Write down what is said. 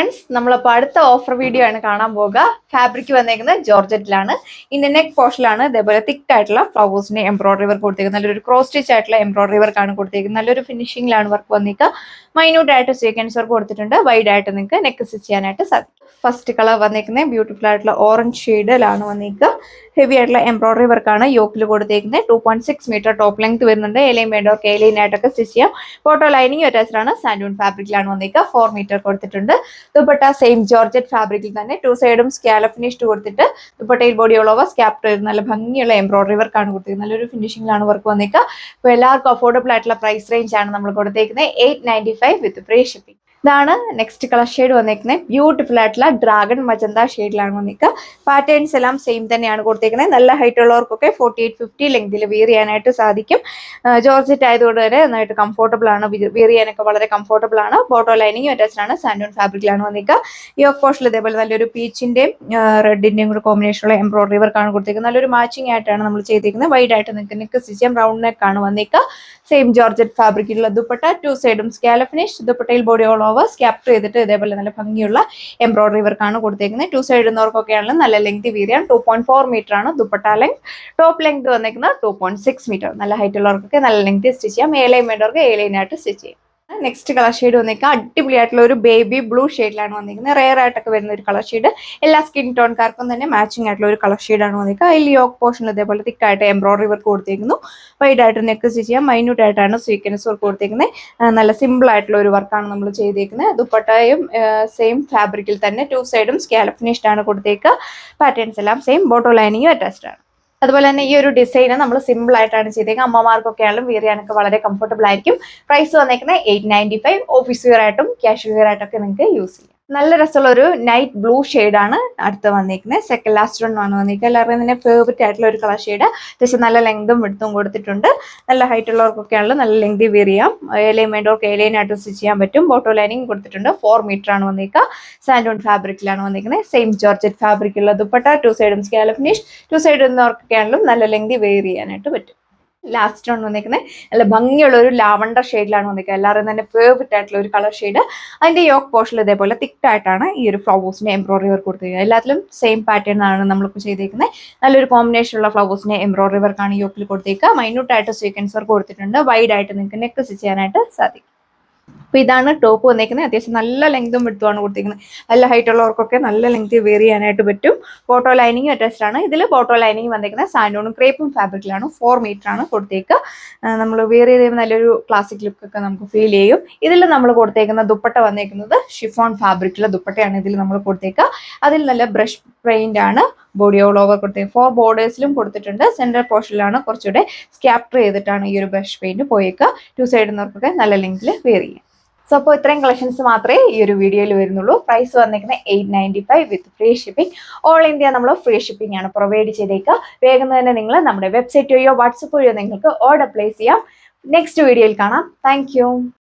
Friends, നമ്മളിപ്പോൾ അടുത്ത offer video ആണ് കാണാൻ പോകുക. ഫാബ്രിക് വന്നേക്കുന്നത് ജോർജറ്റിലാണ്. ഇതിന്റെ നെക്ക് പോർഷനിലാണ് ഇതേപോലെ തിക്ക് ആയിട്ടുള്ള ഫ്ലവേഴ്സിന്റെ എംബ്രോയിഡറി വർക്ക് കൊടുത്തേക്കുന്നത്. നല്ലൊരു ക്രോസ് സ്റ്റിച്ച് ആയിട്ടുള്ള എംബ്രോയിഡറി വർക്ക് ആണ് കൊടുത്തേക്കുന്നത്. നല്ലൊരു ഫിനിഷിംഗിലാണ് വർക്ക് വന്നിരിക്കുക. മൈന്യൂട്ട് ആയിട്ട് സീക്വൻസ് വർക്ക് കൊടുത്തിട്ടുണ്ട്. വൈഡ് ആയിട്ട് നിങ്ങൾക്ക് നെക്ക് സ്റ്റിച്ച് ചെയ്യാനായിട്ട് സാധിക്കും. ഫസ്റ്റ് കളർ വന്നിരിക്കുന്നത് ബ്യൂട്ടിഫുൾ ആയിട്ടുള്ള ഓറഞ്ച് ഷെയ്ഡിലാണ് വന്നിരിക്കുക. ഹെവി ആയിട്ടുള്ള എംബ്രോയിഡറി വർക്കാണ് യോക്കിൽ കൊടുത്തേക്കുന്നത്. 2.6 മീറ്റർ ടോപ്പ് ലെങ്ത് വരുന്നുണ്ട്. എലൈൻ വേണ്ടവർക്ക് എലൈൻ ആയിട്ടൊക്കെ സ്റ്റിച്ച് ചെയ്യാം. ഫോട്ടോ ലൈനിങ് അറ്റാച്ച്ഡ് ആണ്. സാൻഡൂൺ ഫാബ്രിക്കിലാണ് വന്നിരിക്കുക. 4 മീറ്റർ കൊടുത്തിട്ടുണ്ട്. ദുപ്പട്ട സെയിം ജോർജറ്റ് ഫാബ്രിക്കിൽ തന്നെ 2 സൈഡും സ്കാലപ്പ് ഫിനിഷ്ഡ് കൊടുത്തിട്ട് ദുപ്പട്ടയിൽ ബോഡി ഓൾ ഓവർ സ്കാപ്പ് നല്ല ഭംഗിയുള്ള എംബ്രോയിഡറി വർക്കാണ് കൊടുത്തിരിക്കുന്നത്. നല്ലൊരു ഫിനിഷിംഗിലാണ് വർക്ക് വന്നിരിക്കുക. അപ്പോൾ എല്ലാവർക്കും അഫോർഡബിൾ ആയിട്ടുള്ള പ്രൈസ് റേഞ്ച് ആണ് നമ്മൾ കൊടുത്തേക്കുന്നത്. 895 വിത്ത് ഫ്രീ ഷിപ്പിംഗ്. ഇതാണ് നെക്സ്റ്റ് കളർ ഷെയ്ഡ് വന്നിരിക്കുന്നത്. ബ്യൂട്ടിഫുൾ ആയിട്ടുള്ള ഡ്രാഗൺ മജന്ത ഷെയ്ഡിലാണ് വന്നിരിക്കുക. പാറ്റേൺസ് എല്ലാം സെയിം തന്നെയാണ് കൊടുത്തിരിക്കുന്നത്. നല്ല ഹൈറ്റ് ഉള്ളവർക്കൊക്കെ 48-50 ലെങ്തിൽ വിയർ ചെയ്യാനായിട്ട് സാധിക്കും. ജോർജറ്റ് ആയതുകൊണ്ട് തന്നെ നന്നായിട്ട് കംഫോർട്ടബിൾ ആണ്. വിയർ ചെയ്യാനൊക്കെ വളരെ കംഫോർട്ടബിൾ ആണ്. ബോട്ടോ ലൈനിങ് അറ്റാച്ച്ഡ് ആണ്. സാൻഡൂൺ ഫാബ്രിക്കിലാണ് വന്നിരിക്കുക. യോക്ക് പോർഷനിൽ ഇതേപോലെ നല്ലൊരു പീച്ചിന്റെയും റെഡിന്റെയും കൂടെ കോമ്പിനേഷനുള്ള എംബ്രോയിഡറി വർക്കാണ് കൊടുത്തിരിക്കുന്നത്. നല്ലൊരു മാച്ചിങ് ആയിട്ടാണ് നമ്മൾ ചെയ്തിരിക്കുന്നത്. വൈഡ് ആയിട്ട് നിങ്ങൾക്ക് നെക്ക് സ്റ്റിച്ച് ചെയ്യാം. റൗണ്ട് നെക്ക് ആണ് വന്നിരിക്കുക. സെയിം ജോർജറ്റ് ഫാബ്രിക്കിലുള്ള ദുപ്പട്ട 2 സൈഡും സ്കാലപ്പ് ഫിനിഷ്. ദുപ്പട്ടയിൽ ബോഡി ഓൾ ഓവർ സ്കാപ്പ് ചെയ്തിട്ട് ഇതേപോലെ നല്ല ഭംഗിയുള്ള എംബ്രോയിഡറി വർക്കാണ് കൊടുത്തേക്കുന്നത്. 2 സൈഡ് ഇടുന്നവർക്കൊക്കെയാണെങ്കിലും നല്ല ലെങ്ത് വീർ ചെയ്യാം. 2.4 മീറ്റർ ആണ് ദുപ്പട്ട ലെങ്ത്. ടോപ്പ് ലെങ്ത് വന്നിരിക്കുന്നത് 2.6 മീറ്റർ. നല്ല ഹൈറ്റ് ഉള്ളവർക്കൊക്കെ നല്ല ലെങ്ത് സ്റ്റിച്ച് ചെയ്യാം. ഏലൈൻ വേണ്ടവർക്ക് ഏലൈൻ ആയിട്ട് സ്റ്റിച്ച് ചെയ്യാം. നെക്സ്റ്റ് കളർ ഷെയ്ഡ് വന്നിരിക്കുക അടിപൊളിയായിട്ടുള്ള ഒരു ബേബി ബ്ലൂ ഷെയ്ഡിലാണ് വന്നിരിക്കുന്നത്. റെയർ ആയിട്ടൊക്കെ വരുന്ന ഒരു കളർ ഷെയ്ഡ്. എല്ലാ സ്കിൻ ടോൺകാർക്കും തന്നെ മാച്ചിങ് ആയിട്ടുള്ള ഒരു കളർ ഷെയ്ഡാണ് വന്നിരിക്കുക. അതിൽ യോക്ക് പോർഷനിൽ ഇതേപോലെ തിക്കായിട്ട് എംബ്രോയിഡറി വർക്ക് കൊടുത്തിരിക്കുന്നു. വൈഡ് ആയിട്ട് നെക്ക് സ്റ്റിച്ച് ചെയ്യാം. മൈന്യൂട്ട് ആയിട്ടാണ് സീക്വൻസ് വർക്ക് കൊടുത്തിരിക്കുന്നത്. നല്ല സിമ്പിൾ ആയിട്ടുള്ള ഒരു വർക്കാണ് നമ്മൾ ചെയ്തിരിക്കുന്നത്. ദുപ്പട്ടയും സെയിം ഫാബ്രിക്കിൽ തന്നെ 2 സൈഡും സ്കാലപ്പ് ഫിനിഷ്ഡ് ആണ് കൊടുത്തേക്കുക. പാറ്റേൺസ് എല്ലാം സെയിം. ബോട്ടോ ലൈനിങ്ങും അറ്റാച്ച്ഡ് ആണ്. അതുപോലെ തന്നെ ഈ ഒരു ഡിസൈന് നമ്മൾ സിമ്പിൾ ആയിട്ടാണ് ചെയ്തേക്കുന്നത്. അമ്മമാർക്കൊക്കെ ആണെങ്കിലും വിയർ ചെയ്യാനൊക്കെ വളരെ കംഫർട്ടബിൾ ആയിരിക്കും. പ്രൈസ് വന്നേക്കുന്നത് 895. ഓഫീസ് വിയർ ആയിട്ടും ക്യാഷ്വൽ വിയർ ആയിട്ടൊക്കെ നിങ്ങൾക്ക് യൂസ് ചെയ്യാം. നല്ല രസമുള്ള ഒരു നൈറ്റ് ബ്ലൂ ഷെയ്ഡാണ് അടുത്ത് വന്നിരിക്കുന്നത്. സെക്കൻഡ് ലാസ്റ്റ് വൺ ആണ് വന്നിരിക്കുന്നത്. എല്ലാവരുടെയും തന്നെ ഫേവറേറ്റ് ആയിട്ടുള്ള ഒരു കളർ ഷെയ്ഡ്. അത്യാവശ്യം നല്ല ലെങ്തും വിടുത്തും കൊടുത്തിട്ടുണ്ട്. നല്ല ഹൈറ്റ് ഉള്ളവർക്കൊക്കെ ആണെങ്കിലും നല്ല ലെങ്ത് വിയർ ചെയ്യാം. ഏലൈൻ വേണ്ടവർക്ക് ഏലൈൻ ആയിട്ട് സ്റ്റിച്ച് ചെയ്യാൻ പറ്റും. ബോട്ടോ ലൈനിങ് കൊടുത്തിട്ടുണ്ട്. 4 മീറ്റർ ആണ് വന്നിരിക്കുക. സാൻഡൂൺ ഫാബ്രിക്കിലാണ് വന്നിരിക്കുന്നത്. സെയിം ജോർജറ്റ് ഫാബ്രിക്കുള്ള ദുപ്പട്ട 2 സൈഡും സ്കാലപ്പ് ഫിനിഷ്. 2 സൈഡ് ഇടുന്നവർക്കൊക്കെ ആണെങ്കിലും നല്ല ലെങ്ത് വെയർ ചെയ്യാനായിട്ട് പറ്റും. ലാസ്റ്റ് ആണ് വന്നിരിക്കുന്നത് നല്ല ഭംഗിയുള്ള ഒരു ലാവണ്ടർ ഷെയ്ഡിലാണ് വന്നിരിക്കുന്നത്. എല്ലാവരും തന്നെ ഫേവറേറ്റ് ആയിട്ടുള്ള ഒരു കളർ ഷെയ്ഡ്. അതിന്റെ യോക്ക് പോർഷനിൽ ഇതേപോലെ തിക്കായിട്ടാണ് ഈ ഒരു ഫ്ലവേഴ്സിന്റെ എംബ്രോയിഡറി വർക്ക് കൊടുത്തിരിക്കുന്നത്. എല്ലാത്തിലും സെയിം പാറ്റേൺ ആണ് നമ്മളിപ്പോൾ ചെയ്തിരിക്കുന്നത്. നല്ലൊരു കോമ്പിനേഷനുള്ള ഫ്ലവേഴ്സിന്റെ എംബ്രോയിഡറി വർക്കാണ് യോക്കിൽ കൊടുത്തേക്കുക. മൈന്യൂട്ട് ആയിട്ട് സീക്വൻസ് വർക്ക് കൊടുത്തിട്ടുണ്ട്. വൈഡ് ആയിട്ട് നിങ്ങൾക്ക് നെക്ക് സ്റ്റിച്ച് ചെയ്യാനായിട്ട് സാധിക്കും. അപ്പോൾ ഇതാണ് ടോപ്പ് വന്നിരിക്കുന്നത്. അത്യാവശ്യം നല്ല ലെങ്തും വിടുത്തുമാണ് കൊടുത്തിരിക്കുന്നത്. നല്ല ഹൈറ്റ് ഉള്ളവർക്കൊക്കെ നല്ല ലെങ്ത് വെയർ ചെയ്യാനായിട്ട് പറ്റും. ബോട്ടോ ലൈനിങ് അറ്റാച്ച്ഡ് ആണ്. ഇതിൽ ബോട്ടോ ലൈനിങ് വന്നിരിക്കുന്നത് സാൻഡൂണും ക്രേപ്പും ഫാബ്രിക്കിലാണ്. 4 മീറ്റർ ആണ് കൊടുത്തേക്കുക. നമ്മൾ വെയർ ചെയ്ത് നല്ലൊരു ക്ലാസിക് ലുക്കൊക്കെ നമുക്ക് ഫീൽ ചെയ്യും. ഇതിൽ നമ്മൾ കൊടുത്തേക്കുന്ന ദുപ്പട്ട വന്നിരിക്കുന്നത് ഷിഫോൺ ഫാബ്രിക്കിലെ ദുപ്പട്ടയാണ് ഇതിൽ നമ്മൾ കൊടുത്തേക്കുക. അതിൽ നല്ല ബ്രഷ് പെയിന്റ് ആണ് ബോഡി ഓൾ ഓവർ കൊടുത്തേക്കുക. 4 ബോർഡേഴ്സിലും കൊടുത്തിട്ടുണ്ട്. സെൻട്രൽ പോർഷനിലാണ് കുറച്ചുകൂടെ സ്കാപ്റ്റർ ചെയ്തിട്ടാണ് ഈ ഒരു ബ്രഷ് പെയിന്റ് പോയേക്കുക. 2 സൈഡിൽ നിന്നവർക്കൊക്കെ നല്ല ലെങ്തിൽ വെയർ ചെയ്യാം. സോ അപ്പോൾ ഇത്രയും കളക്ഷൻസ് മാത്രമേ ഈ ഒരു വീഡിയോയിൽ വരുന്നുള്ളൂ. പ്രൈസ് വന്നിരിക്കുന്നത് 895 വിത്ത് ഫ്രീ ഷിപ്പിംഗ്. ഓൾ ഇന്ത്യ നമ്മൾ ഫ്രീ ഷിപ്പിംഗ് ആണ് പ്രൊവൈഡ് ചെയ്തേക്കുക. വേഗം തന്നെ നിങ്ങൾ നമ്മുടെ വെബ്സൈറ്റ് വഴിയോ വാട്സപ്പ് വഴിയോ നിങ്ങൾക്ക് ഓർഡർ പ്ലേസ് ചെയ്യാം. നെക്സ്റ്റ് വീഡിയോയിൽ കാണാം. താങ്ക്